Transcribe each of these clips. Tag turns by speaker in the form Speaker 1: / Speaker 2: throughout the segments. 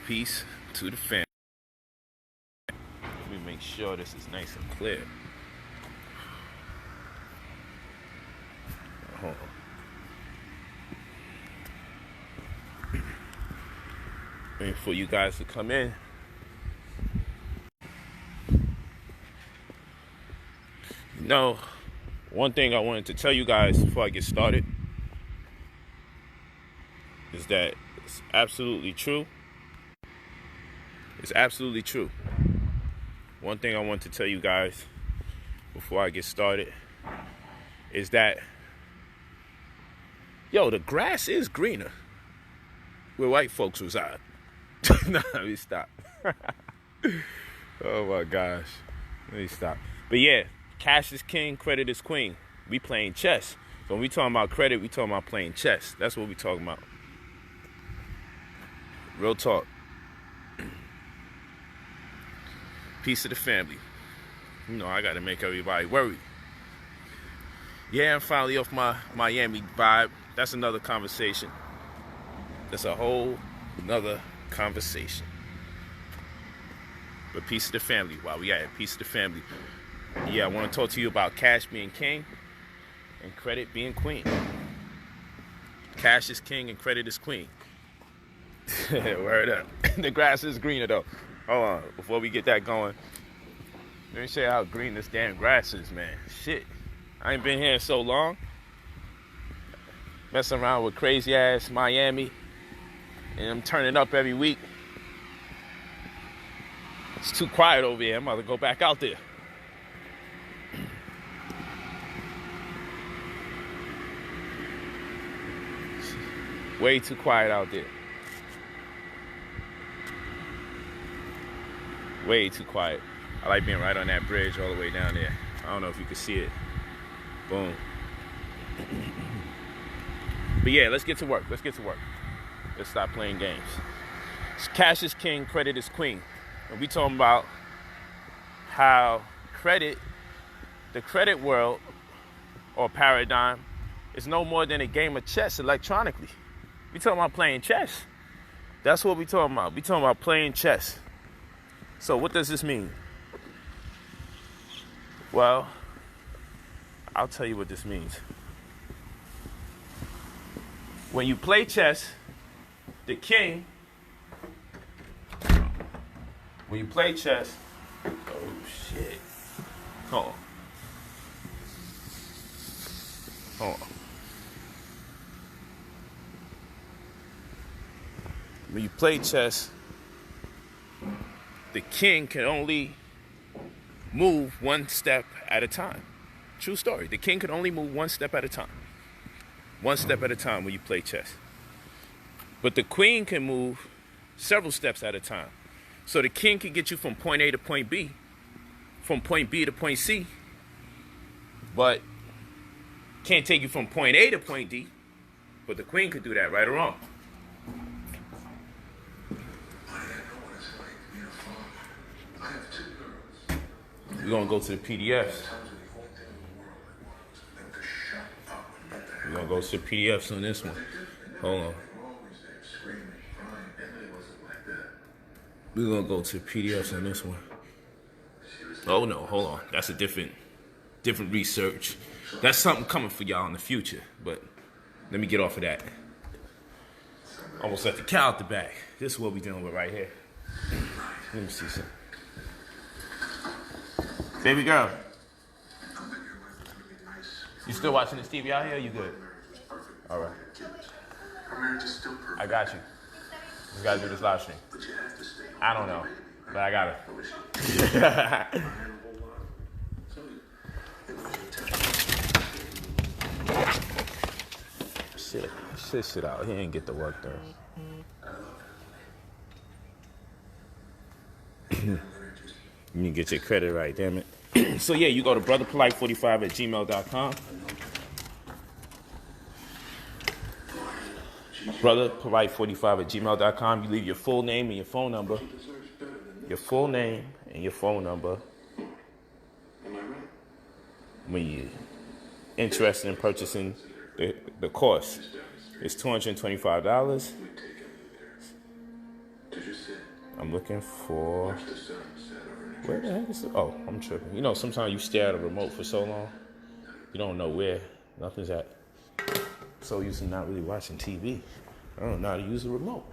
Speaker 1: Peace to the family. Let me make sure this is nice and clear. Hold on. Waiting for you guys to come in. No, one thing I wanted to tell you guys before I get started is that it's absolutely true. It's absolutely true. One thing I want to tell you guys before I get started is that, the grass is greener where white folks reside. Nah, let me stop. Oh my gosh. Let me stop. But yeah, cash is king, credit is queen. We playing chess. So when we talking about credit, we talking about playing chess. That's what we talking about. Real talk. Peace of the family. I got to make everybody worry. Yeah, I'm finally off my Miami vibe. That's another conversation. That's a whole another conversation. But peace of the family. While we at it, peace of the family. Yeah, I want to talk to you about cash being king and credit being queen. Cash is king and credit is queen. Word up. The grass is greener though. Hold on, before we get that going, let me show you how green this damn grass is, man. Shit, I ain't been here so long. Messing around with crazy ass Miami, and I'm turning up every week. It's too quiet over here. I'm about to go back out there. Way too quiet out there. Way too quiet. I like being right on that bridge all the way down there. I don't know if you can see it. Boom. But yeah, let's get to work. Let's stop playing games. Cash is king, credit is queen. And we talking about how the credit world or paradigm is no more than a game of chess electronically. We talking about playing chess. That's what we talking about. We talking about playing chess. So what does this mean? Well, I'll tell you what this means. When you play chess, the king, oh shit. Hold on. When you play chess, the king can only move one step at a time. True story. The king can only move one step at a time. One step at a time when you play chess. But the queen can move several steps at a time. So the king can get you from point A to point B, from point B to point C, but can't take you from point A to point D. But the queen could do that, right or wrong. We're going to go to the PDFs. We're going to go to the PDFs on this one. Hold on. We're going to go to the PDFs on this one. Oh, no. Hold on. That's a different research. That's something coming for y'all in the future. But let me get off of that. Almost left the cow at the back. This is what we're dealing with right here. Let me see something. Baby girl, you still watching this TV out here? You good? All right. I got you. We gotta do this live stream. I don't know, but I got it. Shit out. He ain't get the work done. You need to get your credit right, damn it. So yeah, you go to brotherpolight45@gmail.com. Brotherpolight45@gmail.com. You leave your full name and your phone number. Your full name and your phone number. When you're interested in purchasing the course. It's $225. I'm looking for... Where the heck is it? Oh, I'm tripping. You know, sometimes you stare at a remote for so long, you don't know where nothing's at. So used to not really watching TV. I don't know how to use the remote.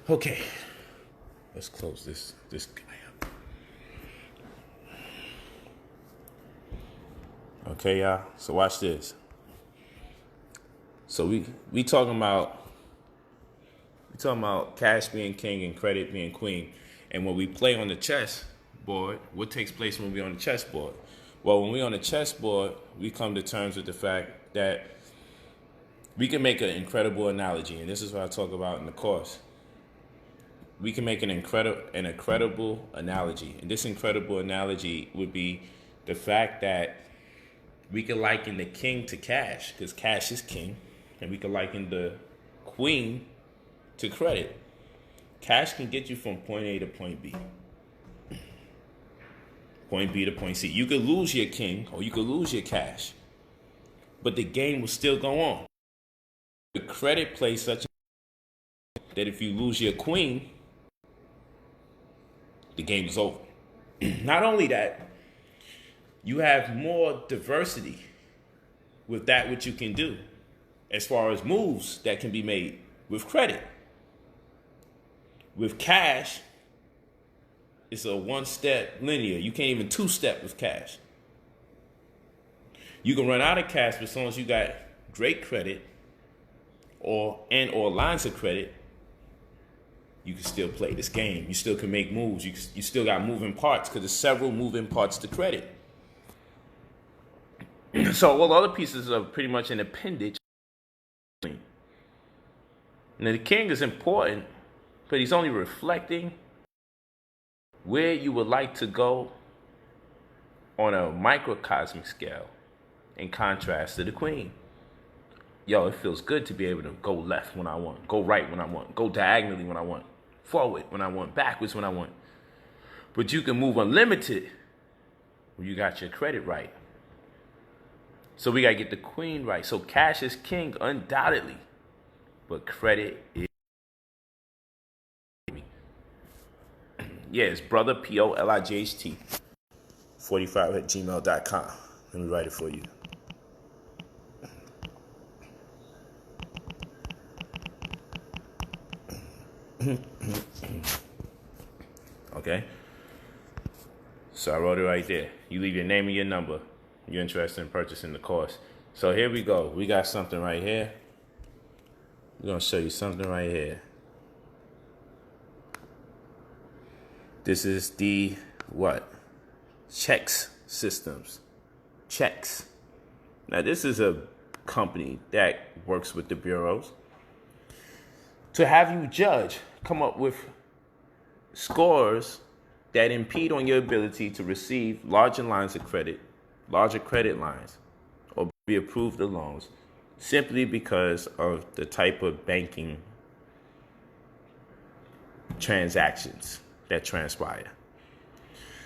Speaker 1: Okay. Let's close this guy up. Okay, y'all. So watch this. So we talking about cash being king and credit being queen. And when we play on the chessboard, what takes place when we're on the chessboard? Well, when we're on the chessboard, we come to terms with the fact that we can make an incredible analogy, and this is what I talk about in the course. We can make an incredible analogy, and this incredible analogy would be the fact that we can liken the king to cash, because cash is king, and we can liken the queen to credit. Cash can get you from point A to point B. Point B to point C. You could lose your king or you could lose your cash, but the game will still go on. The credit plays such that if you lose your queen, the game is over. Not only that, you have more diversity with that which you can do as far as moves that can be made with credit. With cash, it's a one-step linear. You can't even two-step with cash. You can run out of cash, but as long as you got great credit or lines of credit, you can still play this game. You still can make moves. You still got moving parts because there's several moving parts to credit. So all the other pieces are pretty much an appendage. Now the king is important, but he's only reflecting where you would like to go on a microcosmic scale in contrast to the queen. Yo, it feels good to be able to go left when I want, go right when I want, go diagonally when I want, forward when I want, backwards when I want. But you can move unlimited when you got your credit right. So we got to get the queen right. So cash is king, undoubtedly. But credit is... Yeah, it's brother, Polight, 45@gmail.com. Let me write it for you. Okay. So I wrote it right there. You leave your name and your number. You're interested in purchasing the course. So here we go. We got something right here. We're going to show you something right here. This is the what? Checks systems. Checks. Now this is a company that works with the bureaus to have you judge, come up with scores that impede on your ability to receive larger lines of credit, larger credit lines, or be approved of loans simply because of the type of banking transactions that transpire.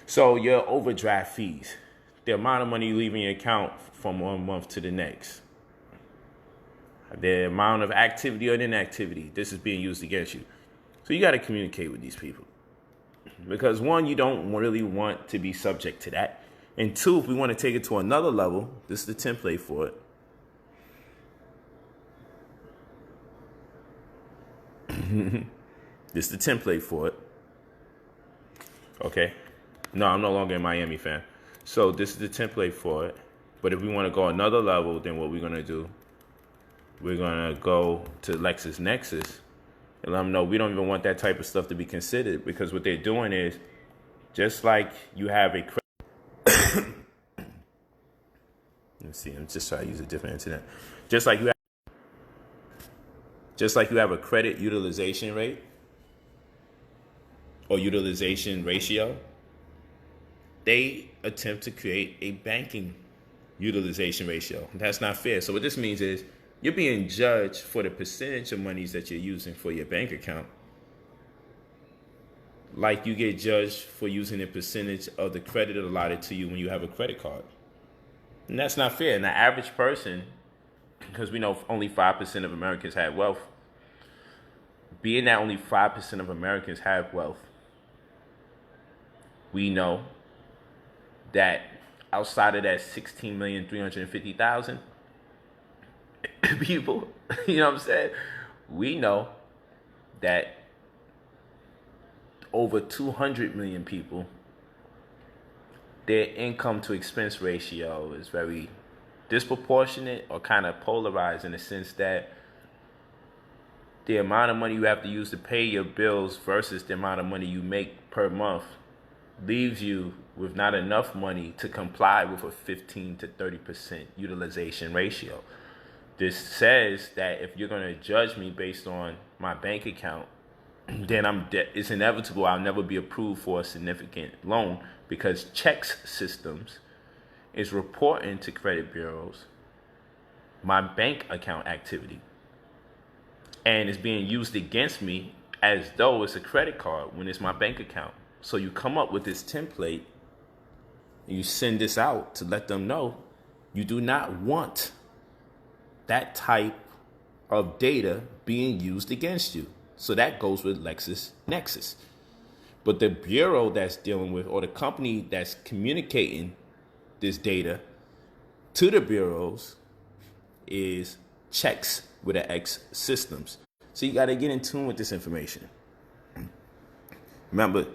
Speaker 1: So your overdraft fees, the amount of money you leave in your account from one month to the next, the amount of activity or inactivity, this is being used against you. So you got to communicate with these people. Because one, you don't really want to be subject to that. And two, if we want to take it to another level, this is the template for it. This is the template for it. Okay. No, I'm no longer in Miami, fam. So this is the template for it. But if we want to go another level, then what we're going to do, we're going to go to LexisNexis and let them know we don't even want that type of stuff to be considered, because what they're doing is, just like you have a credit. Let's see, I'm just trying to use a different internet. Just like you have a credit utilization rate or utilization ratio, they attempt to create a banking utilization ratio. That's not fair. So what this means is you're being judged for the percentage of monies that you're using for your bank account, like you get judged for using a percentage of the credit allotted to you when you have a credit card. And that's not fair. And the average person, because we know only 5% of Americans have wealth, being that only 5% of Americans have wealth, we know that outside of that 16,350,000 people, you know what I'm saying? We know that over 200 million people, their income to expense ratio is very disproportionate or kind of polarized in the sense that the amount of money you have to use to pay your bills versus the amount of money you make per month leaves you with not enough money to comply with a 15 to 30% utilization ratio. This says that if you're going to judge me based on my bank account, then it's inevitable I'll never be approved for a significant loan, because checks systems is reporting to credit bureaus my bank account activity, and it's being used against me as though it's a credit card when it's my bank account. So you come up with this template, and you send this out to let them know you do not want that type of data being used against you. So that goes with LexisNexis. But the bureau that's dealing with, or the company that's communicating this data to the bureaus, is Checks with an X Systems. So you got to get in tune with this information. Remember,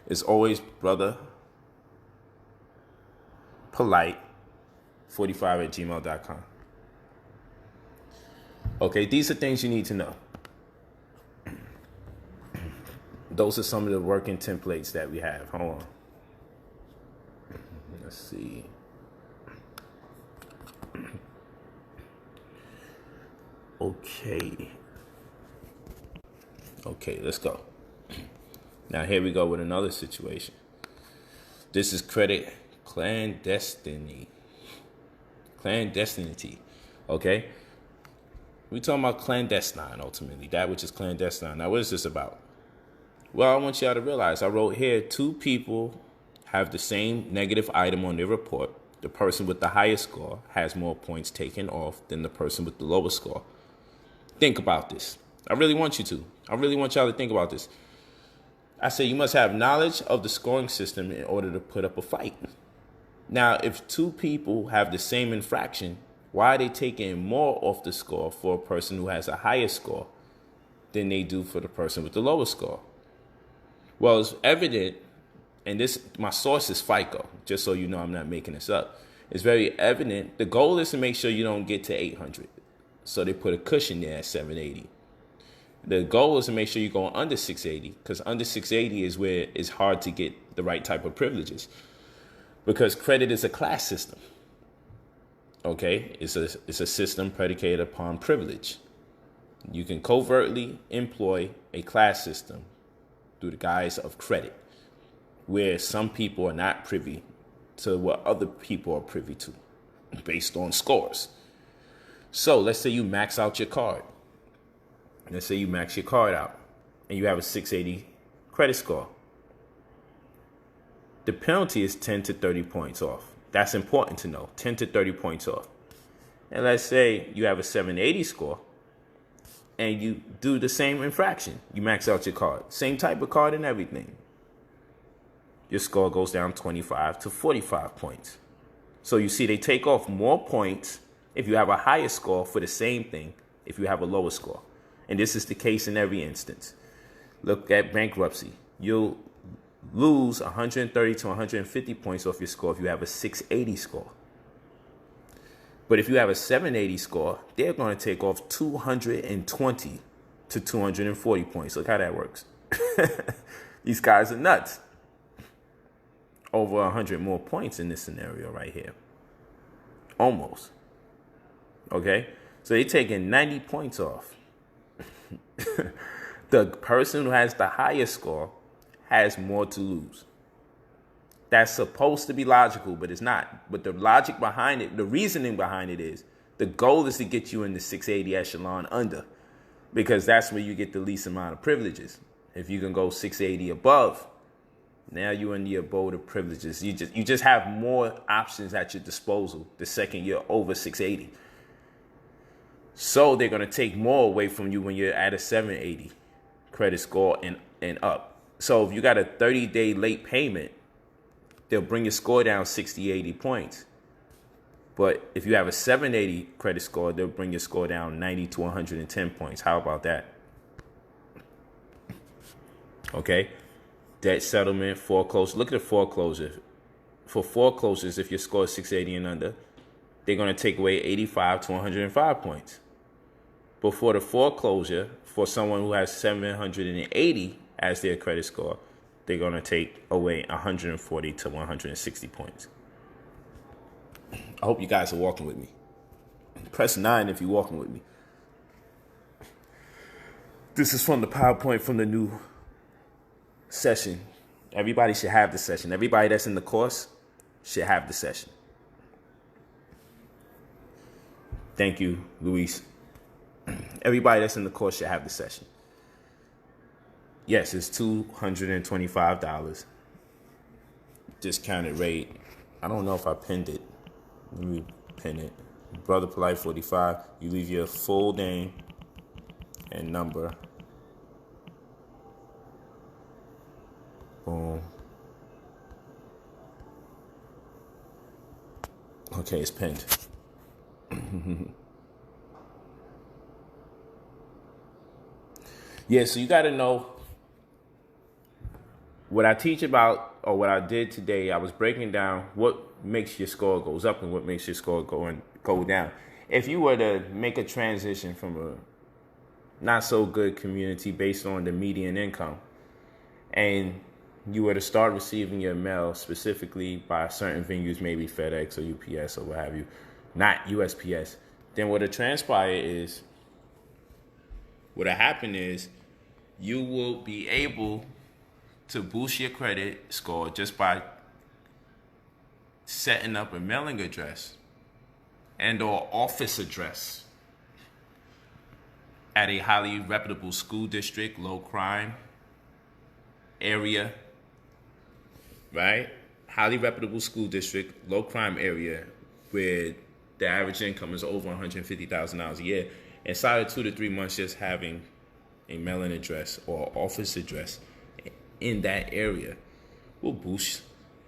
Speaker 1: it's always brother Polight 45@gmail.com. Okay, these are things you need to know. Those are some of the working templates that we have. Hold on. Let's see. Okay, let's go. Now here we go with another situation. This is credit clandestinity. Okay? We're talking about clandestine, ultimately. That which is clandestine. Now, what is this about? Well, I want y'all to realize, I wrote here, 2 people have the same negative item on their report. The person with the highest score has more points taken off than the person with the lowest score. Think about this. I really want you to. I really want y'all to think about this. I say you must have knowledge of the scoring system in order to put up a fight. Now, if 2 people have the same infraction, why are they taking more off the score for a person who has a higher score than they do for the person with the lowest score? Well, it's evident, and my source is FICO, just so you know I'm not making this up. It's very evident. The goal is to make sure you don't get to 800. So they put a cushion there at 780. The goal is to make sure you go under 680, because under 680 is where it's hard to get the right type of privileges, because credit is a class system. Okay, it's a system predicated upon privilege. You can covertly employ a class system through the guise of credit, where some people are not privy to what other people are privy to based on scores. So let's say you max out your card. Let's say you max your card out and you have a 680 credit score. The penalty is 10 to 30 points off. That's important to know, 10 to 30 points off. And let's say you have a 780 score and you do the same infraction. You max out your card, same type of card and everything. Your score goes down 25 to 45 points. So you see, they take off more points if you have a higher score for the same thing if you have a lower score. And this is the case in every instance. Look at bankruptcy. You'll lose 130 to 150 points off your score if you have a 680 score. But if you have a 780 score, they're going to take off 220 to 240 points. Look how that works. These guys are nuts. Over 100 more points in this scenario right here. Almost. Okay? So they're taking 90 points off. The person who has the highest score has more to lose. That's supposed to be logical, but it's not. But the logic behind it, the reasoning behind it is, the goal is to get you in the 680 echelon under, because that's where you get the least amount of privileges. If you can go 680 above, now you're in the abode of privileges. You just have more options at your disposal the second you're over 680. So they're going to take more away from you when you're at a 780 credit score and up. So if you got a 30-day late payment, they'll bring your score down 60, 80 points. But if you have a 780 credit score, they'll bring your score down 90 to 110 points. How about that? Okay. Debt settlement, foreclosure. Look at the foreclosure. For foreclosures, if your score is 680 and under, they're going to take away 85 to 105 points. But for the foreclosure, for someone who has 780 as their credit score, they're going to take away 140 to 160 points. I hope you guys are walking with me. Press 9 if you're walking with me. This is from the PowerPoint from the new session. Everybody should have the session. Everybody that's in the course should have the session. Thank you, Luis. Everybody that's in the course should have the session. Yes, it's $225. Discounted rate. I don't know if I pinned it. Let me pin it. Brother Polight 45. You leave your full name and number. Boom. Okay, it's pinned. Yeah, so you got to know what I teach about, or what I did today. I was breaking down what makes your score goes up and what makes your score go down. If you were to make a transition from a not so good community based on the median income, and you were to start receiving your mail specifically by certain venues, maybe FedEx or UPS or what have you, not USPS, then what'll transpire is, what'll happen is, you will be able to boost your credit score just by setting up a mailing address and or office address at a highly reputable school district, low crime area, right? Highly reputable school district, low crime area, where the average income is over $150,000 a year. Inside of 2 to 3 months, just having a mailing address or office address in that area will boost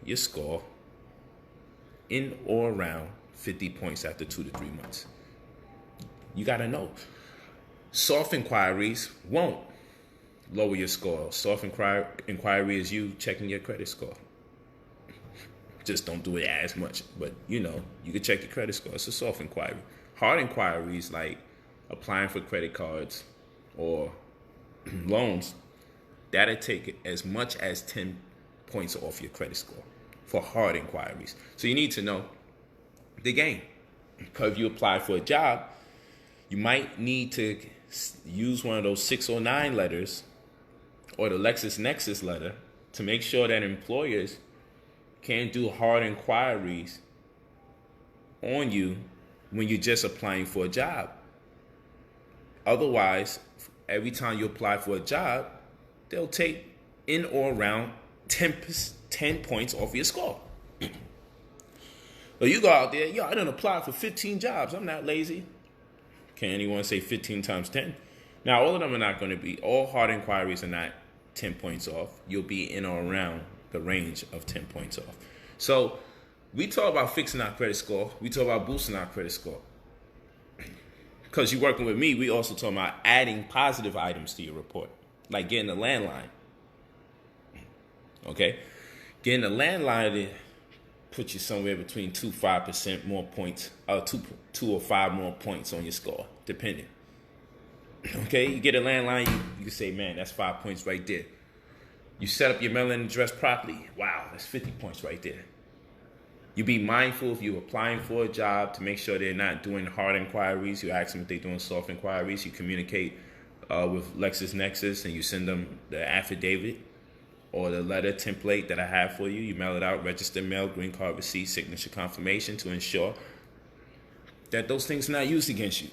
Speaker 1: your score in or around 50 points after 2 to 3 months. You got to know. Soft inquiries won't lower your score. Soft inquiry is you checking your credit score. Just don't do it as much, but you can check your credit score. It's a soft inquiry. Hard inquiries like applying for credit cards or loans, that'll take as much as 10 points off your credit score for hard inquiries. So you need to know the game. Because if you apply for a job, you might need to use one of those 609 letters or the LexisNexis letter to make sure that employers can't do hard inquiries on you when you're just applying for a job. Otherwise, every time you apply for a job, they'll take in or around 10 points off your score. So you go out there, I done applied for 15 jobs. I'm not lazy. Can anyone say 15 times 10? Now, all of them are not going to be, all hard inquiries are not 10 points off. You'll be in or around the range of 10 points off. So we talk about fixing our credit score. We talk about boosting our credit score. Because you're working with me, we also talk about adding positive items to your report, like getting a landline. Okay? Getting a landline, it puts you somewhere between 2-5% more points, 2 or 5 more points on your score, depending. Okay? You get a landline, you can say, man, that's 5 points right there. You set up your mailing address properly. Wow, that's 50 points right there. You be mindful if you're applying for a job to make sure they're not doing hard inquiries. You ask them if they're doing soft inquiries. You communicate with LexisNexis and you send them the affidavit or the letter template that I have for you. You mail it out, registered mail, green card receipt, signature confirmation to ensure that those things are not used against you.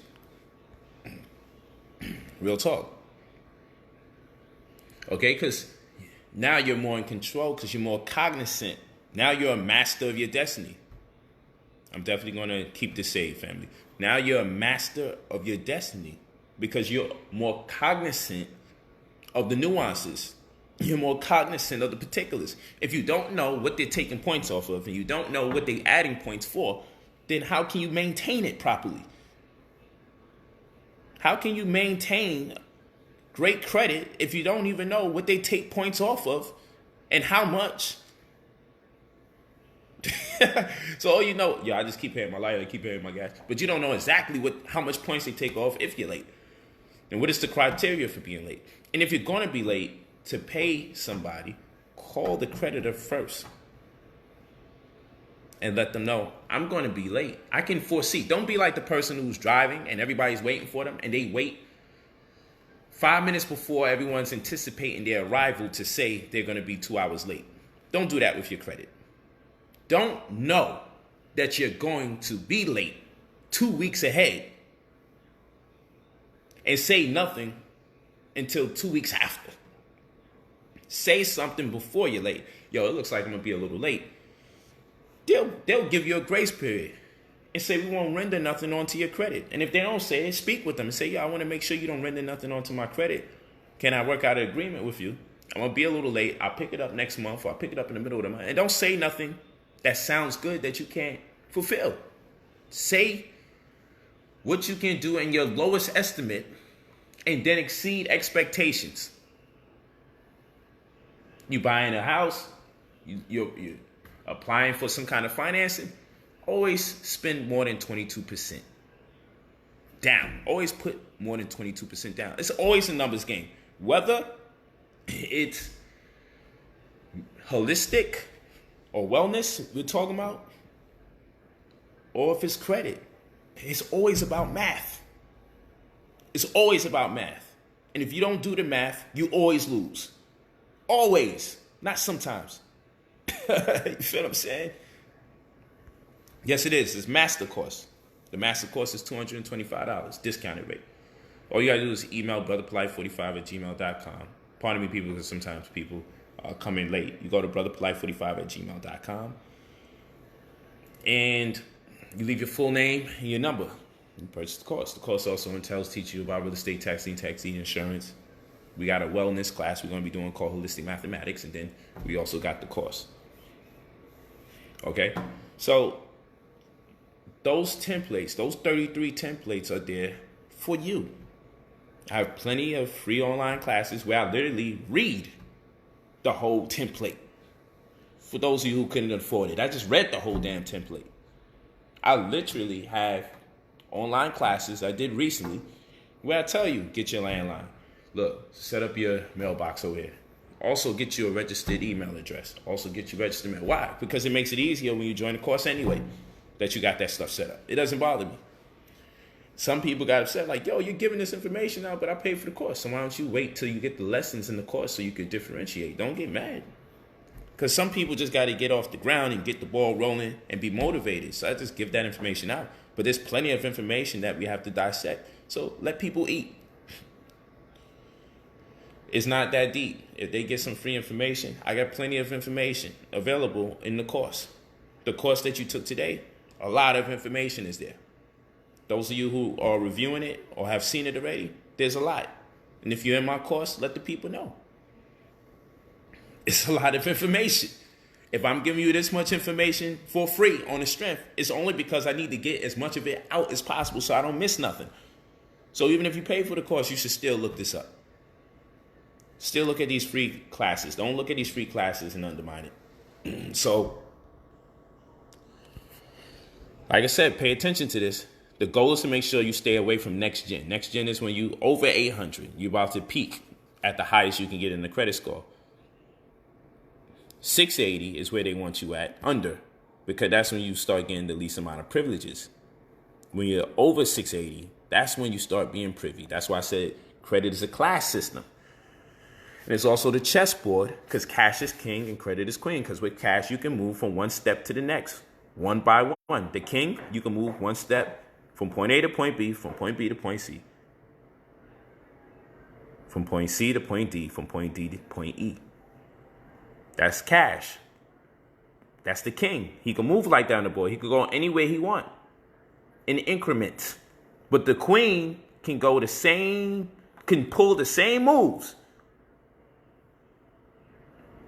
Speaker 1: Real talk. Okay, because now you're more in control because you're more cognizant. Now you're a master of your destiny. I'm definitely going to keep this saved, family. Now you're a master of your destiny because you're more cognizant of the nuances. You're more cognizant of the particulars. If you don't know what they're taking points off of and you don't know what they're adding points for, then how can you maintain it properly? How can you maintain great credit if you don't even know what they take points off of and how much? So all you know, I just keep paying my light, I keep paying my gas, but you don't know exactly how much points they take off if you're late. And what is the criteria for being late? And if you're going to be late to pay somebody, call the creditor first and let them know, I'm going to be late. I can foresee. Don't be like the person who's driving and everybody's waiting for them and they wait 5 minutes before everyone's anticipating their arrival to say they're going to be 2 hours late. Don't do that with your credit. Don't know that you're going to be late 2 weeks ahead and say nothing until 2 weeks after. Say something before you're late. Yo, it looks like I'm going to be a little late. They'll give you a grace period and say we won't render nothing onto your credit. And if they don't say it, speak with them and say, yo, I want to make sure you don't render nothing onto my credit. Can I work out an agreement with you? I'm going to be a little late. I'll pick it up next month or I'll pick it up in the middle of the month. And don't say nothing that sounds good that you can't fulfill. Say what you can do in your lowest estimate and then exceed expectations. You buying a house, you're applying for some kind of financing, always spend more than 22% down. Always put more than 22% down. It's always a numbers game. Whether it's holistic or wellness we're talking about, or if it's credit, it's always about math. It's always about math. And if you don't do the math, you always lose. Always. Not sometimes. You feel what I'm saying? Yes, it is. It's master course. The master course is $225, discounted rate. All you got to do is email brotherpolite45@gmail.com. Pardon me, people, because sometimes people come in late. You go to brotherpolite45@gmail.com and you leave your full name and your number. You purchase the course. The course also entails teaching you about real estate, tax deed, insurance. We got a wellness class we're going to be doing called Holistic Mathematics, and then we also got the course. Okay? So those templates, those 33 templates are there for you. I have plenty of free online classes where I literally read the whole template. For those of you who couldn't afford it, I just read the whole damn template. I literally have online classes I did recently where I tell you, get your landline. Look, set up your mailbox over here. Also get you a registered email address. Also get you registered mail. Why? Because it makes it easier when you join the course anyway that you got that stuff set up. It doesn't bother me. Some people got upset like, yo, you're giving this information out, but I paid for the course. So why don't you wait till you get the lessons in the course so you can differentiate? Don't get mad. Because some people just got to get off the ground and get the ball rolling and be motivated. So I just give that information out. But there's plenty of information that we have to dissect. So let people eat. It's not that deep. If they get some free information, I got plenty of information available in the course. The course that you took today, a lot of information is there. Those of you who are reviewing it or have seen it already, there's a lot. And if you're in my course, let the people know. It's a lot of information. If I'm giving you this much information for free on the strength, it's only because I need to get as much of it out as possible so I don't miss nothing. So even if you pay for the course, you should still look this up. Still look at these free classes. Don't look at these free classes and undermine it. So, like I said, pay attention to this. The goal is to make sure you stay away from next gen. Next gen is when you over 800. You're about to peak at the highest you can get in the credit score. 680 is where they want you at, under, because that's when you start getting the least amount of privileges. When you're over 680, that's when you start being privy. That's why I said credit is a class system. And it's also the chessboard, because cash is king and credit is queen. Because with cash, you can move from one step to the next, one by one. The king, you can move one step from point A to point B, from point B to point C, from point C to point D, from point D to point E. That's cash. That's the king. He can move like that on the board. He can go anywhere he wants in increments. But the queen can go can pull the same moves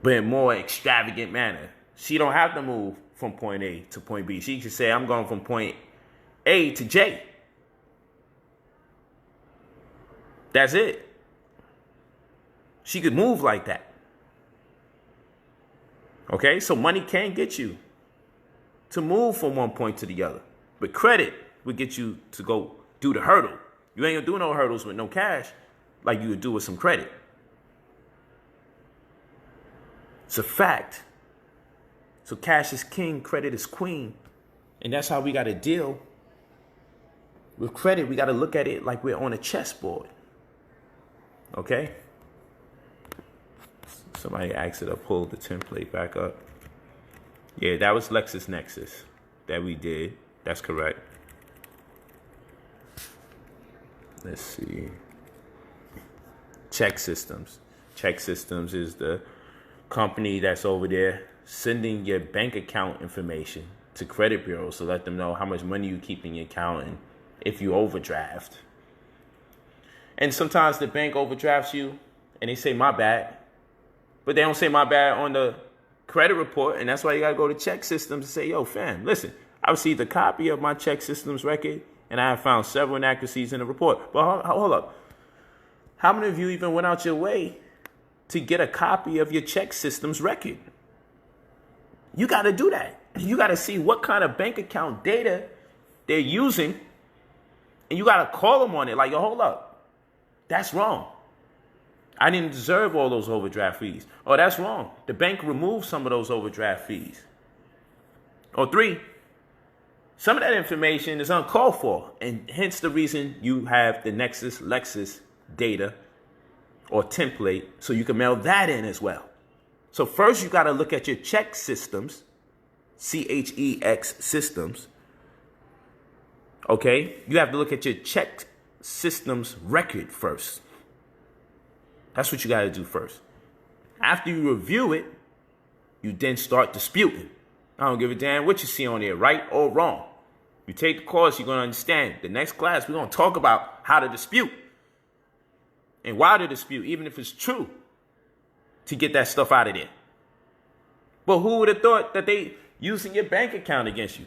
Speaker 1: but in more extravagant manner. She don't have to move from point A to point B. She can say, I'm going from point A to J. That's it. She could move like that. Okay, so money can get you to move from one point to the other. But credit will get you to go do the hurdle. You ain't gonna do no hurdles with no cash like you would do with some credit. It's a fact. So cash is king, credit is queen. And that's how we got to deal with credit. We got to look at it like we're on a chessboard. Okay? Somebody asked it to pull the template back up. Yeah, that was LexisNexis that we did. That's correct. Let's see. Check Systems. Check Systems is the company that's over there sending your bank account information to credit bureaus to let them know how much money you keep in your account and if you overdraft. And sometimes the bank overdrafts you and they say my bad, but they don't say my bad on the credit report. And that's why you got to go to Check Systems and say, yo, fam, listen, I received a copy of my Check Systems record and I have found several inaccuracies in the report. But hold up. How many of you even went out your way to get a copy of your Check Systems record? You got to do that. You got to see what kind of bank account data they're using, and you got to call them on it. Like, yo, hold up. That's wrong. I didn't deserve all those overdraft fees. Oh, that's wrong. The bank removed some of those overdraft fees. Or 3, some of that information is uncalled for, and hence the reason you have the Lexis data or template, so you can mail that in as well. So first you got to look at your check systems, CHEX systems. Okay? You have to look at your check systems record first. That's what you got to do first. After you review it, you then start disputing. I don't give a damn what you see on there, right or wrong. You take the course, you're going to understand. The next class, we're going to talk about how to dispute and why to dispute, even if it's true, to get that stuff out of there. But who would have thought that they using your bank account against you?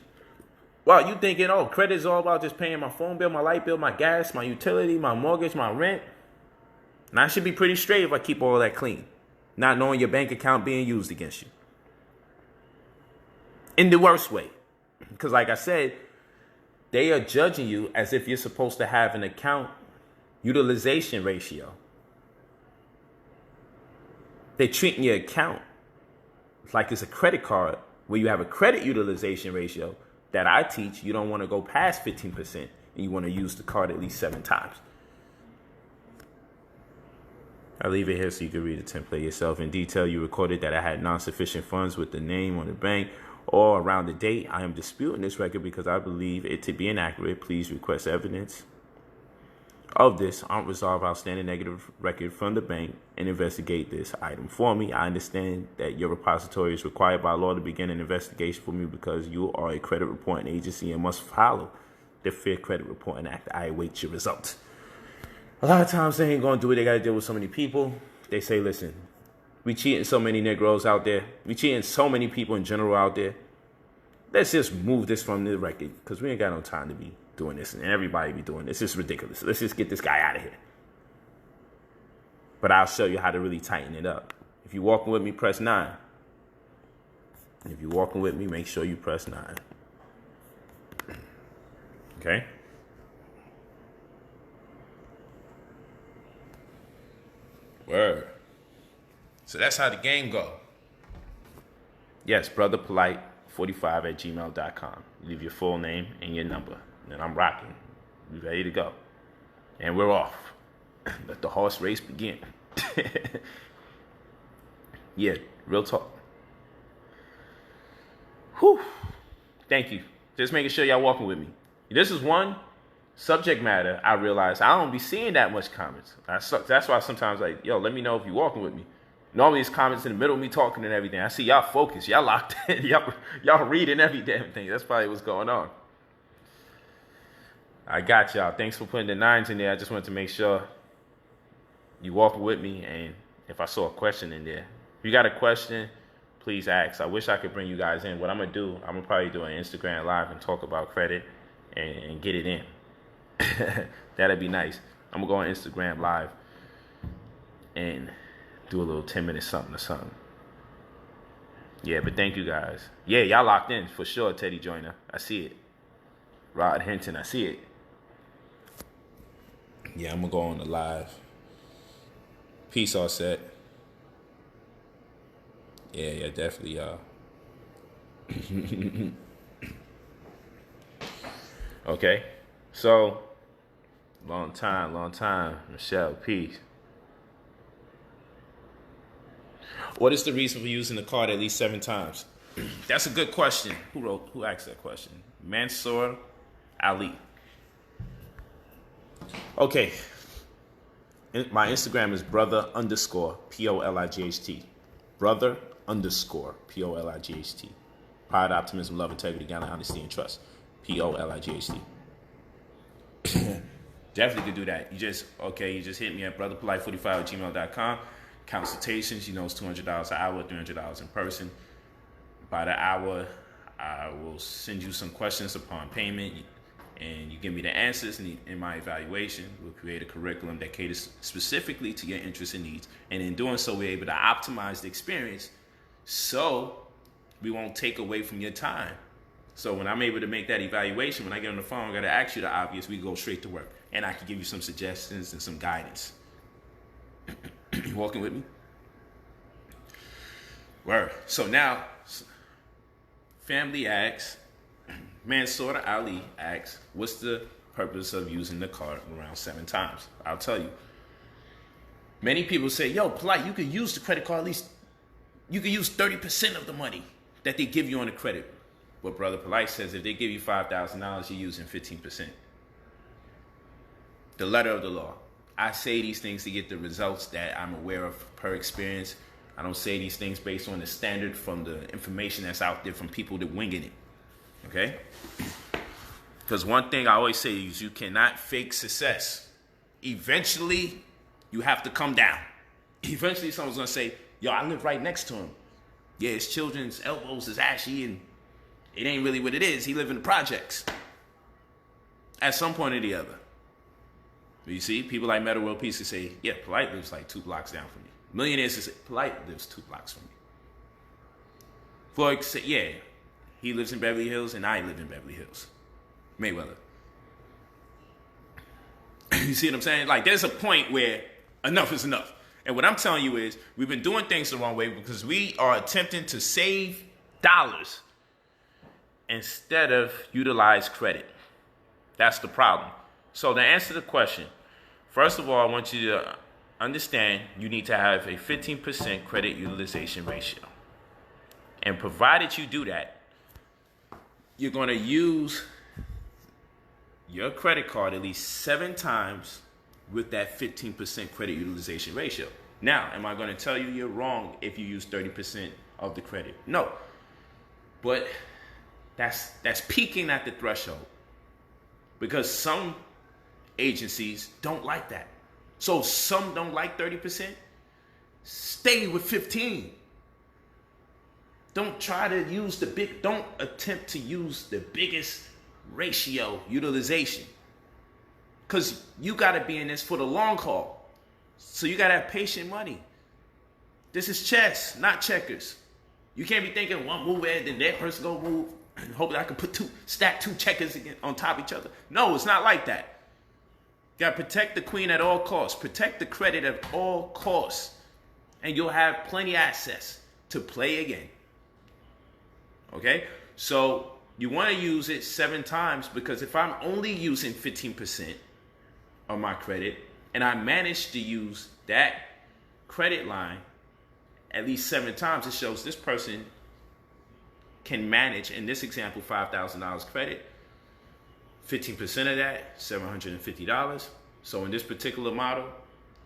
Speaker 1: Well, you thinking, oh, credit is all about just paying my phone bill, my light bill, my gas, my utility, my mortgage, my rent. And I should be pretty straight if I keep all that clean, not knowing your bank account being used against you. In the worst way. Because like I said, they are judging you as if you're supposed to have an account utilization ratio. They're treating your account like it's a credit card where you have a credit utilization ratio that I teach. You don't want to go past 15% and you want to use the card at least 7 times. I'll leave it here so you can read the template yourself. In detail, you recorded that I had non-sufficient funds with the name on the bank or around the date. I am disputing this record because I believe it to be inaccurate. Please request evidence of this unresolved outstanding negative record from the bank and investigate this item for me. I understand that your repository is required by law to begin an investigation for me because you are a credit reporting agency and must follow the Fair Credit Reporting Act. I await your results. A lot of times they ain't going to do it. They got to deal with so many people. They say, listen, we cheating so many Negroes out there. We cheating so many people in general out there. Let's just move this from the record because we ain't got no time to be doing this and everybody be doing this. It's ridiculous. Let's just get this guy out of here. But I'll show you how to really tighten it up. If you're walking with me, press 9. If you're walking with me, make sure you press 9. Okay? Word. So that's how the game go. Yes, Brother Polight 45@gmail.com. Leave your full name and your number. And I'm rocking. We ready to go. And we're off. Let the horse race begin. Yeah, real talk. Whew. Thank you. Just making sure y'all walking with me. This is one subject matter I realize I don't be seeing that much comments. That's why sometimes like, yo, let me know if you're walking with me. Normally it's comments in the middle of me talking and everything. I see y'all focused. Y'all locked in. Y'all reading every damn thing. That's probably what's going on. I got y'all. Thanks for putting the 9s in there. I just wanted to make sure you walking with me. And if I saw a question in there, If you got a question, please ask. I wish I could bring you guys in. What I'm going to do, I'm going to probably do an Instagram live and talk about credit and get it in. That'd be nice. I'm going to go on Instagram live and do a little 10-minute something or something. Yeah, but thank you guys. Yeah, y'all locked in for sure, Teddy Joyner. I see it. Rod Hinton, I see it. Yeah, I'm going to go on the live. Peace, all set. Yeah, definitely, y'all. Okay, so, long time. Michelle, peace. What is the reason for using the card at least 7 times? That's a good question. Who asked that question? Mansour Ali. Okay. My Instagram is brother_POLIGHT. Brother_POLIGHT. Pride, optimism, love, integrity, gallant, honesty, and trust. POLIGHT. Definitely could do that. You just hit me at brotherpolite45@gmail.com. Consultations, it's $200 an hour, $300 in person. By the hour, I will send you some questions upon payment, and you give me the answers in my evaluation. We'll create a curriculum that caters specifically to your interests and needs. And in doing so, we're able to optimize the experience so we won't take away from your time. So when I'm able to make that evaluation, when I get on the phone, I got to ask you the obvious. We go straight to work. And I can give you some suggestions and some guidance. You walking with me? Word. So now, family asks, Mansour Ali asks, what's the purpose of using the card around 7 times? I'll tell you. Many people say, yo, Polight, you could use the credit card at least, you could use 30% of the money that they give you on the credit. But Brother Polight says if they give you $5,000, you're using 15%. The letter of the law. I say these things to get the results that I'm aware of per experience. I don't say these things based on the standard from the information that's out there from people that winging it. Okay? Because one thing I always say is you cannot fake success. Eventually, you have to come down. Eventually, someone's going to say, yo, I live right next to him. Yeah, his children's elbows is ashy and it ain't really what it is. He live in the projects. At some point or the other. You see, people like Meta World Peace can say, yeah, Polight lives like 2 blocks down from me. Millionaires can say, Polight lives 2 blocks from me. Floyd can say, yeah, he lives in Beverly Hills and I live in Beverly Hills. Mayweather. You see what I'm saying? Like, there's a point where enough is enough. And what I'm telling you is, we've been doing things the wrong way because we are attempting to save dollars instead of utilize credit. That's the problem. So to answer the question, first of all, I want you to understand you need to have a 15% credit utilization ratio. And provided you do that, you're going to use your credit card at least 7 times with that 15% credit utilization ratio. Now, am I going to tell you you're wrong if you use 30% of the credit? No. But that's peaking at the threshold. Because some agencies don't like that. So some don't like 30%. Stay with 15. Don't attempt to use the biggest ratio utilization. Because you got to be in this for the long haul. So you got to have patient money. This is chess, not checkers. You can't be thinking one move and then that person go move and hope that I can stack 2 checkers on top of each other. No, it's not like that. You got to protect the queen at all costs. Protect the credit at all costs. And you'll have plenty of access to play again. Okay? So you want to use it 7 times because if I'm only using 15% of my credit and I manage to use that credit line at least 7 times, it shows this person can manage, in this example, $5,000 credit. 15% of that, $750. So in this particular model,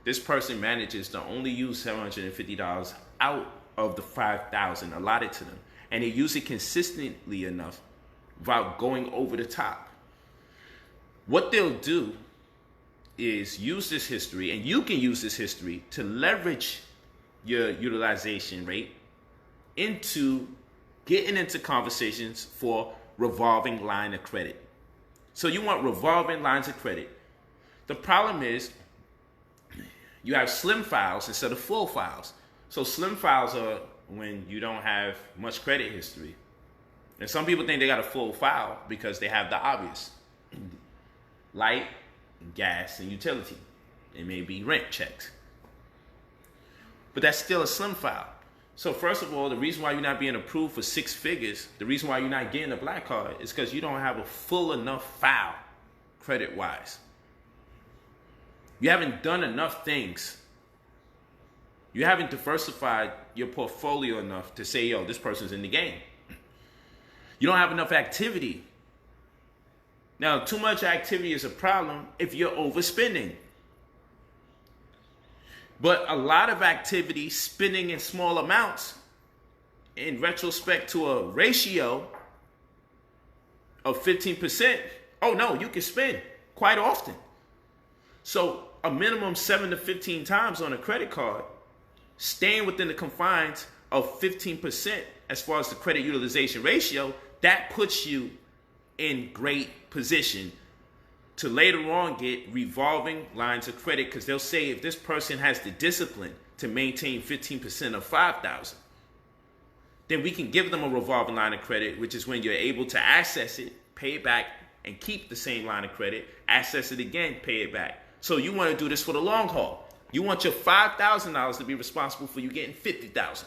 Speaker 1: this person manages to only use $750 out of the $5,000 allotted to them. And they use it consistently enough without going over the top. What they'll do is use this history, and you can use this history to leverage your utilization rate into getting into conversations for revolving line of credit. So you want revolving lines of credit. The problem is you have slim files instead of full files. So slim files are when you don't have much credit history. And some people think they got a full file because they have the obvious. Light, gas, and utility. It may be rent checks. But that's still a slim file. So first of all, the reason why you're not being approved for 6 figures, the reason why you're not getting a black card is because you don't have a full enough file credit-wise. You haven't done enough things. You haven't diversified your portfolio enough to say, yo, this person's in the game. You don't have enough activity. Now, too much activity is a problem if you're overspending. But a lot of activity, spending in small amounts, in retrospect to a ratio of 15%, oh no, you can spend quite often. So a minimum 7 to 15 times on a credit card, staying within the confines of 15% as far as the credit utilization ratio, that puts you in great position to later on get revolving lines of credit, because they'll say if this person has the discipline to maintain 15% of 5,000, then we can give them a revolving line of credit, which is when you're able to access it, pay it back, and keep the same line of credit, access it again, pay it back. So you want to do this for the long haul. You want your $5,000 to be responsible for you getting $50,000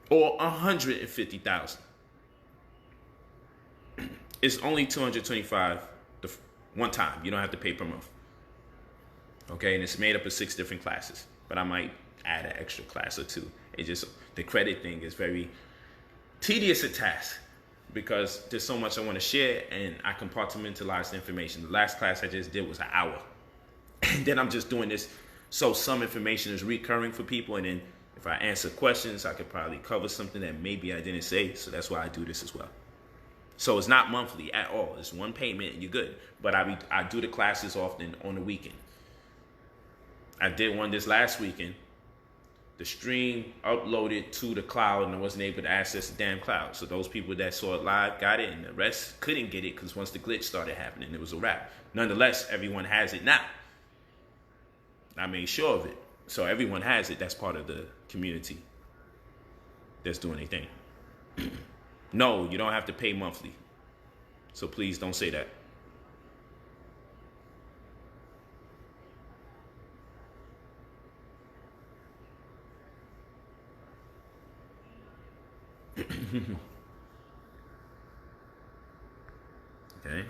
Speaker 1: or $150,000. It's only $225 the one time. You don't have to pay per month. Okay, and it's made up of 6 different classes. But I might add an extra class or 2. It just, the credit thing is very tedious a task because there's so much I want to share and I compartmentalize the information. The last class I just did was an hour. And then I'm just doing this so some information is recurring for people, and then if I answer questions, I could probably cover something that maybe I didn't say. So that's why I do this as well. So it's not monthly at all. It's one payment and you're good. But I do the classes often on the weekend. I did one this last weekend. The stream uploaded to the cloud and I wasn't able to access the damn cloud. So those people that saw it live got it, and the rest couldn't get it because once the glitch started happening, it was a wrap. Nonetheless, everyone has it now. I made sure of it. So everyone has it. That's part of the community that's doing anything. No, you don't have to pay monthly. So please don't say that. Okay.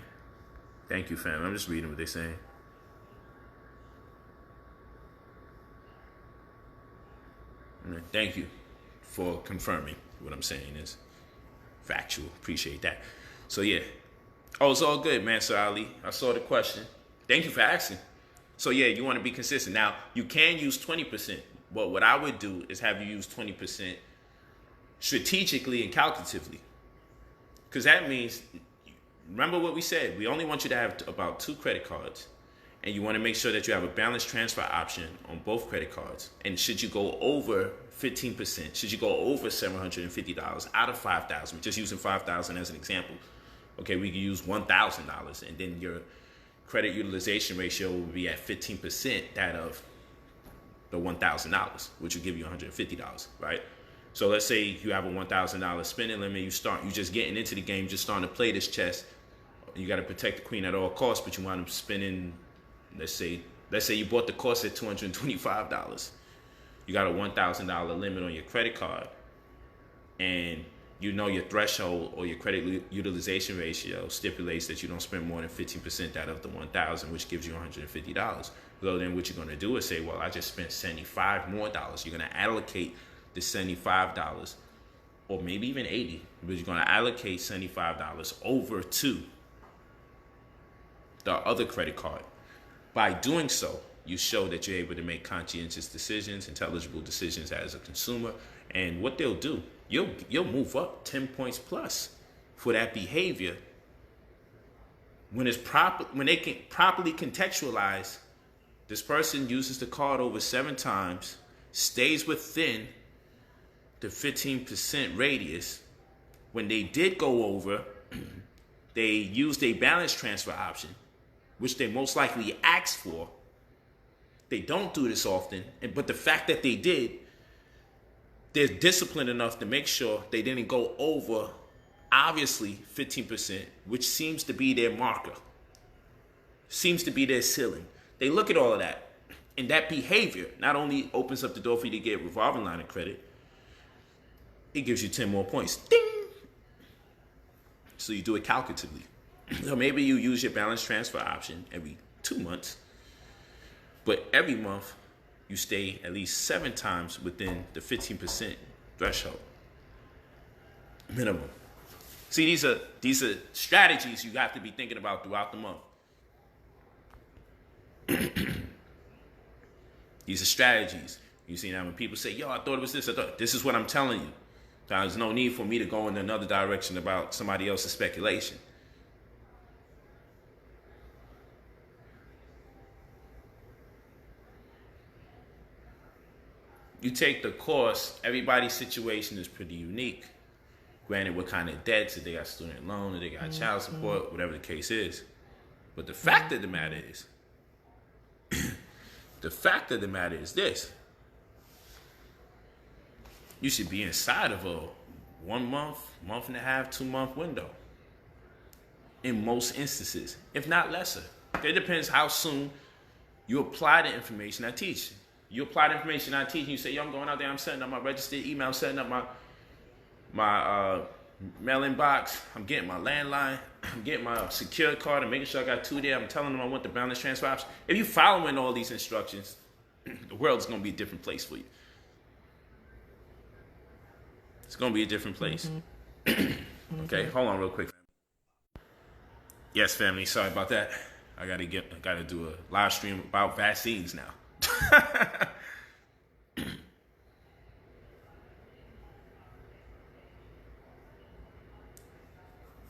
Speaker 1: Thank you, fam. I'm just reading what they're saying. Thank you for confirming what I'm saying is factual. Appreciate that. So yeah. Oh, it's all good, man, Sir Ali. I saw the question. Thank you for asking. So yeah, you want to be consistent. Now, you can use 20%, but what I would do is have you use 20% strategically and calculatively. Because that means, remember what we said, we only want you to have about 2 credit cards. And you want to make sure that you have a balanced transfer option on both credit cards. And should you go over 15%, should you go over $750 out of $5,000, just using $5,000 as an example, okay, we can use $1,000, and then your credit utilization ratio will be at 15% that of the $1,000, which will give you $150, right? So let's say you have a $1,000 spending limit, you just getting into the game, just starting to play this chess. You got to protect the queen at all costs, but you want to spending, let's say you bought the course at $225. You got a $1,000 limit on your credit card, and you know your threshold or your credit utilization ratio stipulates that you don't spend more than 15% out of the $1,000, which gives you $150. So then what you're going to do is say, well, I just spent $75 more. You're going to allocate the $75, or maybe even $80, but you're going to allocate $75 over to the other credit card. By doing so, you show that you're able to make conscientious decisions, intelligible decisions as a consumer. And what they'll do, you'll move up 10 points plus for that behavior when it's proper, when they can properly contextualize This person uses the card over 7 times, stays within the 15% radius. When they did go over, they used a balance transfer option, which they most likely asked for. They don't do this often, but the fact that they did, they're disciplined enough to make sure they didn't go over, obviously, 15%, which seems to be their marker, seems to be their ceiling. They look at all of that, and that behavior not only opens up the door for you to get a revolving line of credit, it gives you 10 more points. Ding! So you do it calculatively. So maybe you use your balance transfer option every 2 months, but every month you stay at least 7 times within the 15% threshold minimum. See, these are strategies you have to be thinking about throughout the month. These are strategies. You see, now when people say, yo, I thought it was this, this is what I'm telling you. There's no need for me to go in another direction about somebody else's speculation. You take the course, everybody's situation is pretty unique. Granted, we're kind of dead, so they got student loan, or they got child support, whatever the case is. But the fact of the matter is, this. You should be inside of a 1 month, month and a half, 2 month window. In most instances, if not lesser. It depends how soon you apply the information I teach. You apply the information I teach, and you say, yo, I'm going out there, I'm setting up my registered email, I'm setting up my mail-in box, I'm getting my landline, I'm getting my secure card, I'm making sure I got 2 there, I'm telling them I want the balance transfer option. If you're following all these instructions, the world's going to be a different place for you. It's going to be a different place. Okay, hold on real quick. Yes, family, sorry about that. I got to do a live stream about vaccines now.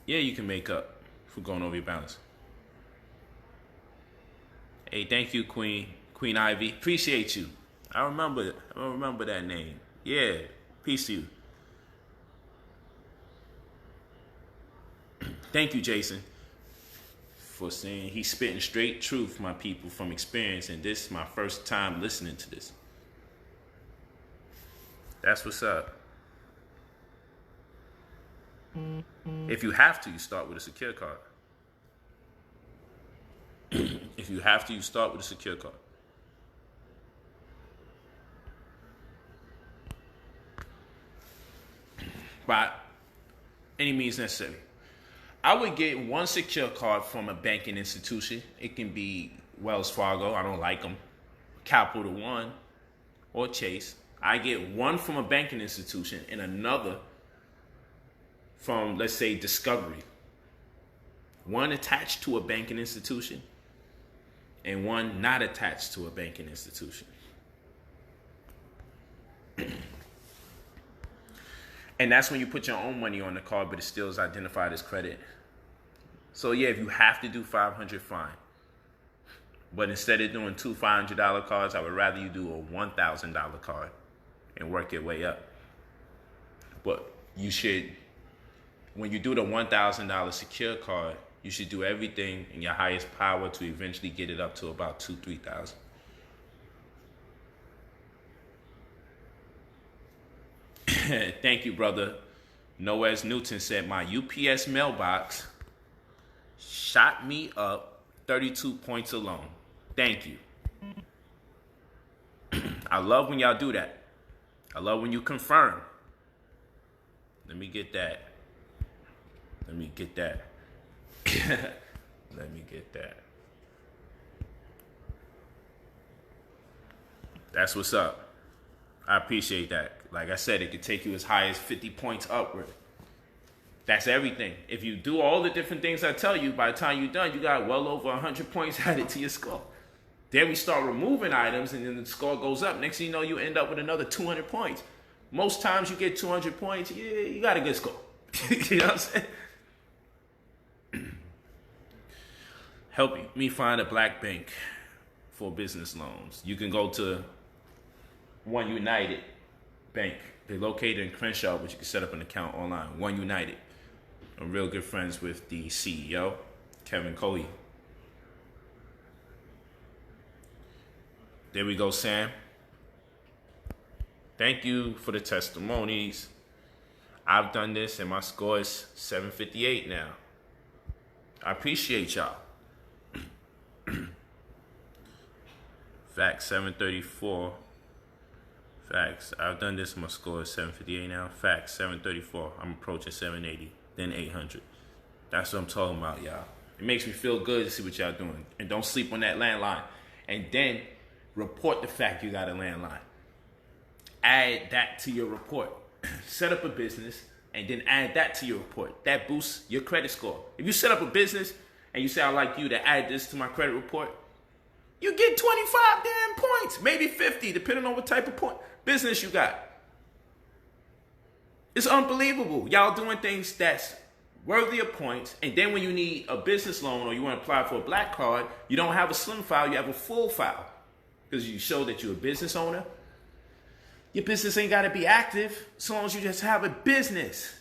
Speaker 1: Yeah, you can make up for going over your balance. Hey, thank you, Queen Ivy. Appreciate you. I remember that name. Yeah, peace to you. Thank you, Jason, for saying he's spitting straight truth, my people, from experience, and this is my first time listening to this. That's what's up. If you have to, you start with a secure card. If you have to, you start with a secure card. By any means necessary. I would get one secure card from a banking institution. It can be Wells Fargo. I don't like them. Capital One or Chase. I get one from a banking institution and another from, let's say, Discovery. One attached to a banking institution and one not attached to a banking institution. And that's when you put your own money on the card, but it still is identified as credit. So yeah, if you have to do $500, fine. But instead of doing 2 $500 cards, I would rather you do a $1,000 card and work your way up. But you should, when you do the $1,000 secure card, you should do everything in your highest power to eventually get it up to about $2,000 to $3,000. Thank you, brother. Noes Newton said, my UPS mailbox shot me up 32 points alone. Thank you. I love when y'all do that. I love when you confirm. Let me get that. Let me get that. Let me get that. That's what's up. I appreciate that. Like I said, it could take you as high as 50 points upward. That's everything. If you do all the different things I tell you, by the time you're done, you got well over 100 points added to your score. Then we start removing items, and then the score goes up. Next thing you know, you end up with another 200 points. Most times you get 200 points, yeah, you got a good score. You know what I'm saying? Help me find a black bank. for business loans. You can go to One United Bank. They're located in Crenshaw, but you can set up an account online. One United. I'm real good friends with the CEO, Kevin Coley. There we go, Sam. Thank you for the testimonies. I've done this and my score is 758 now. I appreciate y'all. Facts, 734. Facts, I've done this and my score is 758 now. Facts, 734. I'm approaching 780, then 800. That's what I'm talking about, y'all. It makes me feel good to see what y'all doing. And don't sleep on that landline. And then report the fact you got a landline. Add that to your report. Set up a business and then add that to your report. That boosts your credit score. If you set up a business and you say, I'd like you to add this to my credit report, you get 25 damn points, maybe 50, depending on what type of business you got. It's unbelievable. Y'all doing things that's worthy of points, and then when you need a business loan or you want to apply for a black card, you don't have a slim file, you have a full file. Because you show that you're a business owner. Your business ain't got to be active as long as you just have a business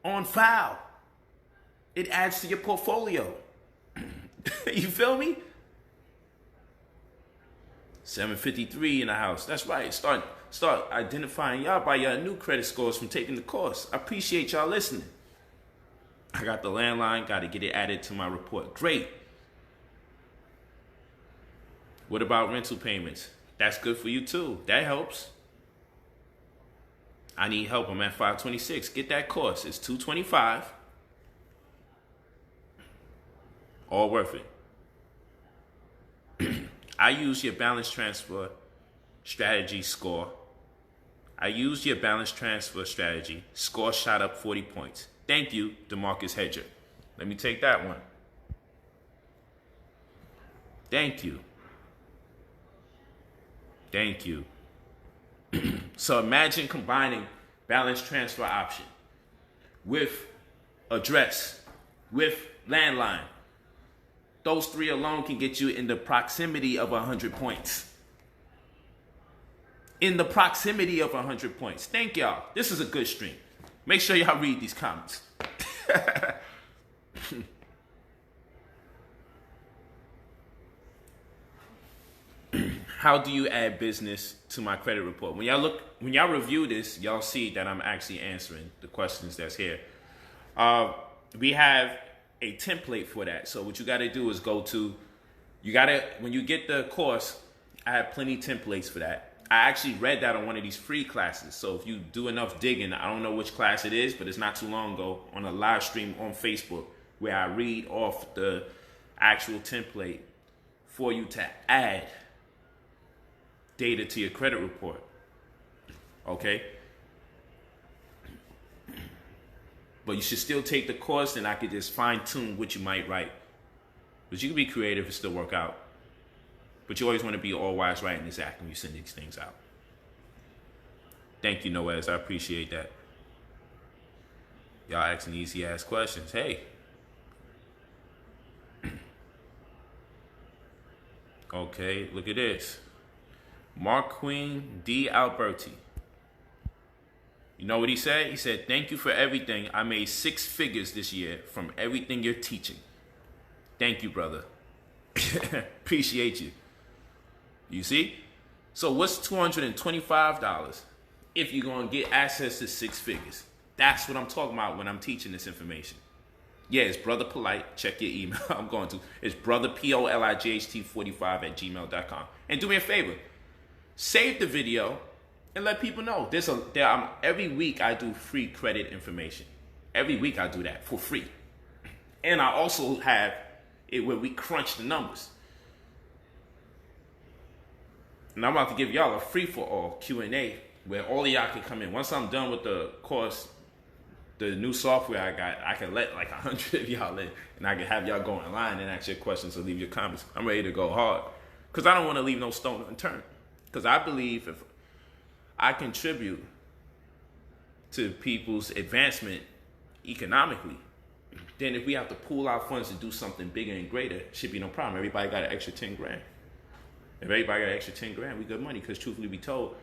Speaker 1: on file. It adds to your portfolio. You feel me? 753 in the house. That's right. Start identifying y'all by your new credit scores from taking the course. I appreciate y'all listening. I got the landline. Got to get it added to my report. Great. What about rental payments? That's good for you too. That helps. I need help. I'm at 526. Get that course. It's $225. All worth it. I use your balance transfer strategy score. I used your balance transfer strategy. Score shot up 40 points. Thank you, DeMarcus Hedger. Let me take that one. Thank you. Thank you. So imagine combining balance transfer option with address, with landline. Those three alone can get you in the proximity of 100 points. In the proximity of 100 points. Thank y'all. This is a good stream. Make sure y'all read these comments. How do you add business to my credit report? When y'all review this, y'all see that I'm actually answering the questions that's here. We have a template for that. So what you got to do is when you get the course, I have plenty templates for that. I actually read that on one of these free classes. So if you do enough digging, I don't know which class it is, but it's not too long ago on a live stream on Facebook where I read off the actual template for you to add data to your credit report. Okay? But you should still take the course, and I could just fine-tune what you might write. But you can be creative and still work out. But you always want to be all-wise right in this act when you send these things out. Thank you, Noez. I appreciate that. Y'all asking easy-ass questions. Hey. Okay, look at this. Marquine D. Alberti. You know what he said? He said, thank you for everything. I made 6 figures this year from everything you're teaching. Thank you, brother. Appreciate you. You see? So what's $225 if you're going to get access to 6 figures? That's what I'm talking about when I'm teaching this information. Yeah, it's Brother Polight. Check your email. I'm going to. It's brother, POLIGHT45@gmail.com. And do me a favor. Save the video and let people know. Every week I do free credit information. Every week I do that for free. And I also have it where we crunch the numbers. And I'm about to give y'all a free-for-all Q&A where all of y'all can come in. Once I'm done with the course, the new software I got, I can let like 100 of y'all in, and I can have y'all go online and ask your questions or leave your comments. I'm ready to go hard because I don't want to leave no stone unturned. Because I believe if I contribute to people's advancement economically, then if we have to pool our funds to do something bigger and greater, it should be no problem. Everybody got an extra 10 grand. If everybody got an extra 10 grand, we good money. Because truthfully be told,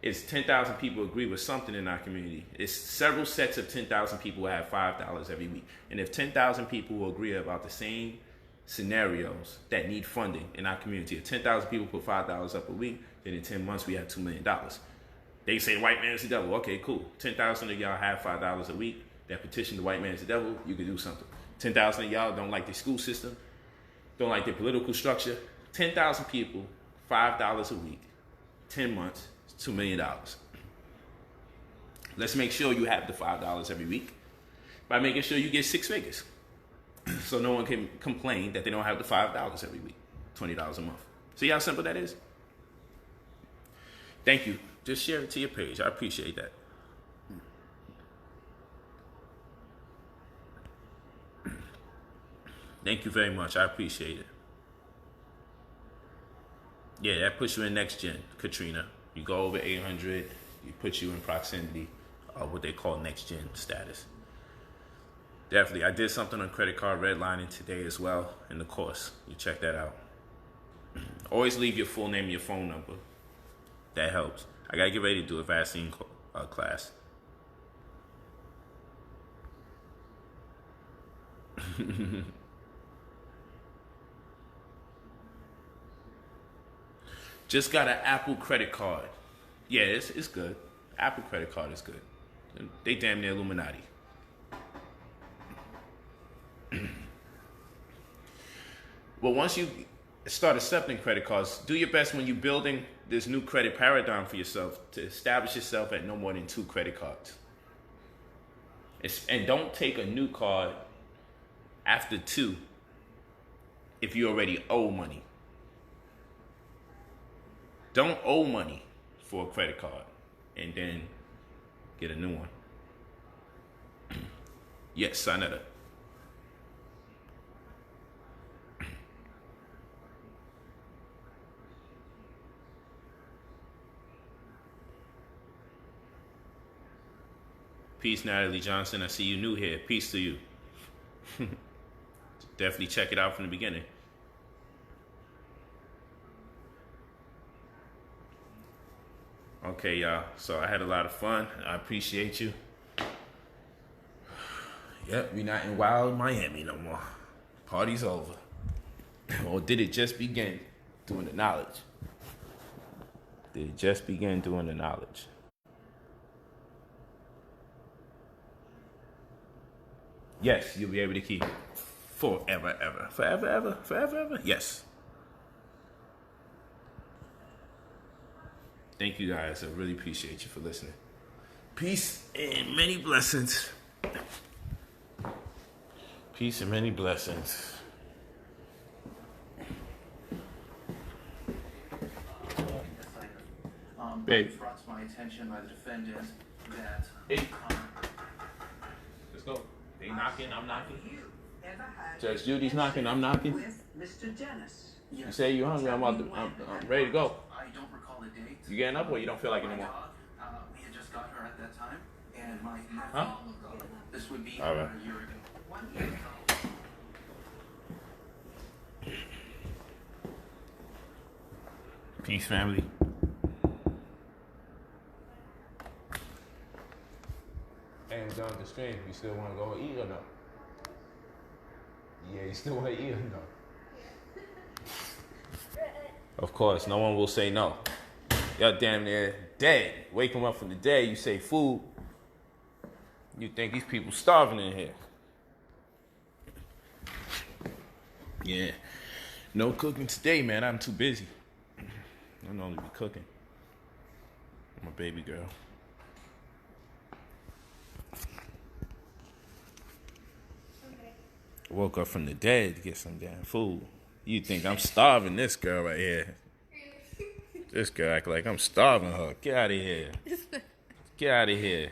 Speaker 1: it's 10,000 people agree with something in our community. It's several sets of 10,000 people who have $5 every week. And if 10,000 people will agree about the same scenarios that need funding in our community, if 10,000 people put $5 up a week, then in 10 months we have $2 million. They say the white man is the devil. Okay, cool. 10,000 of y'all have $5 a week that petition the white man is the devil. You can do something. 10,000 of y'all don't like the school system, don't like the political structure. 10,000 people, $5 a week, 10 months, $2 million. Let's make sure you have the $5 every week by making sure you get 6 figures. So no one can complain that they don't have the $5 every week, $20 a month. See how simple that is? Thank you. Just share it to your page. I appreciate that. Thank you very much. I appreciate it. Yeah, that puts you in next gen, Katrina. You go over 800, it puts you in proximity of what they call next gen status. Definitely. I did something on credit card redlining today as well in the course. You check that out. Always leave your full name and your phone number. That helps. I got to get ready to do a vaccine class. Just got an Apple credit card. Yeah, it's good. Apple credit card is good. They damn near Illuminati. Well, once you start accepting credit cards, do your best when you're building this new credit paradigm for yourself to establish yourself at no more than 2 credit cards. And don't take a new card after 2 if you already owe money. Don't owe money for a credit card and then get a new one. Yes, Sanetta. Peace, Natalie Johnson. I see you new here. Peace to you. Definitely check it out from the beginning. Okay, y'all. So I had a lot of fun. I appreciate you. Yep, we're not in wild Miami no more. Party's over. Or did it just begin doing the knowledge? Did it just begin doing the knowledge? Yes, you'll be able to keep it forever, ever. Forever, ever. Forever, ever. Yes. Thank you guys. I really appreciate you for listening. Peace and many blessings. Peace and many blessings. Babe.
Speaker 2: Brought to my attention by the defendant that.
Speaker 1: Hey. Let's go. They knocking, I'm knocking. Judge Judy's knocking, I'm knocking.
Speaker 3: With Mr. Dennis.
Speaker 1: You say you're hungry, I'm ready to go.
Speaker 2: I don't recall the date.
Speaker 1: You getting up or you don't feel like it anymore?
Speaker 2: We had just got her at that time, and my
Speaker 1: Huh?
Speaker 2: this would be
Speaker 1: All right.
Speaker 2: a year ago.
Speaker 3: 1 year ago.
Speaker 1: Peace, family. And done the stream. You still want to go eat or no? Yeah, you still want to eat or no? Of course, no one will say no. Y'all damn near dead. Wake them up from the dead. You say food. You think these people starving in here? Yeah. No cooking today, man. I'm too busy. I normally be cooking. I'm a baby girl. Woke up from the dead to get some damn food. You think I'm starving this girl right here. This girl act like I'm starving her. Get out of here. Get out of here.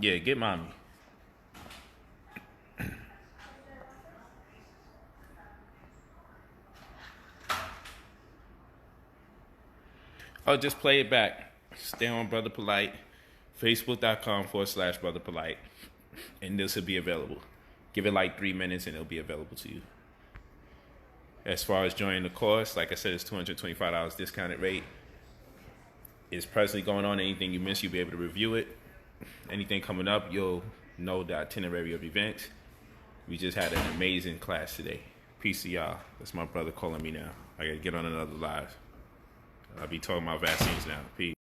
Speaker 1: Yeah, get mommy. I'll just play it back. Stay on Brother Polight. Facebook.com/Brother Polight. And this will be available. Give it like 3 minutes and it'll be available to you. As far as joining the course, like I said, it's $225 discounted rate. It's presently going on. Anything you miss, you'll be able to review it. Anything coming up, you'll know the itinerary of events. We just had an amazing class today. Peace to y'all. That's my brother calling me now. I gotta get on another live. I'll be talking about vaccines now. Peace.